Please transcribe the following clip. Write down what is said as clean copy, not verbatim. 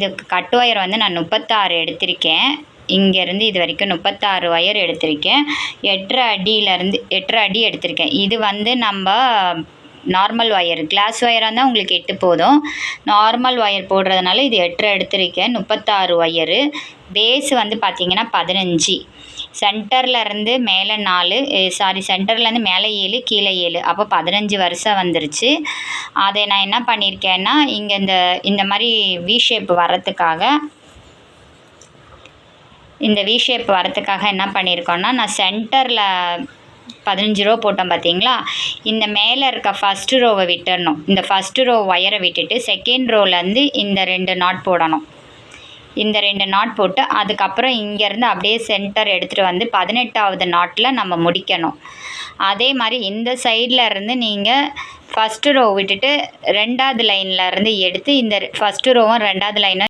இதுக்கு cut wire வந்து நான் 36 எடுத்திருக்கேன். இங்கேருந்து இது வரைக்கும் 36 ஒயர் எடுத்திருக்கேன். 8.5 அடியிலேருந்து 8.5 அடி எடுத்திருக்கேன். இது வந்து நம்ம நார்மல் ஒயர், கிளாஸ் ஒயராக இருந்தால் உங்களுக்கு 8 போதும். நார்மல் ஒயர் போடுறதுனால இது 8.5 எடுத்திருக்கேன். 36 ஒயரு. பேஸ் வந்து பார்த்திங்கன்னா 15. சென்டர்லேருந்து மேலே 4, சென்டர்லேருந்து மேலே 7, கீழே 7, அப்போ 15 வரிசை வந்துருச்சு. அதை நான் என்ன பண்ணியிருக்கேன்னா, இங்கே இந்த மாதிரி வி ஷேப் வரத்துக்காக என்ன பண்ணியிருக்கோன்னா, நான் சென்டரில் 15 ரோ போட்டோம் பார்த்தீங்களா, இந்த மேலே இருக்க ஃபஸ்ட்டு ரோவை விட்டுடணும். இந்த ஃபஸ்ட்டு ரோ ஒயரை விட்டுட்டு செகண்ட் ரோலேருந்து இந்த 2 நாட் போடணும். இந்த 2 நாட் போட்டு அதுக்கப்புறம் இங்கேருந்து அப்படியே சென்டர் எடுத்துகிட்டு வந்து 18வது நாட்டில் நம்ம முடிக்கணும். அதே மாதிரி இந்த சைடில் இருந்து நீங்கள் ஃபஸ்ட்டு ரோ விட்டுட்டு 2வது லைனில் இருந்து எடுத்து இந்த ஃபஸ்ட்டு ரோவும் 2வது லைனும்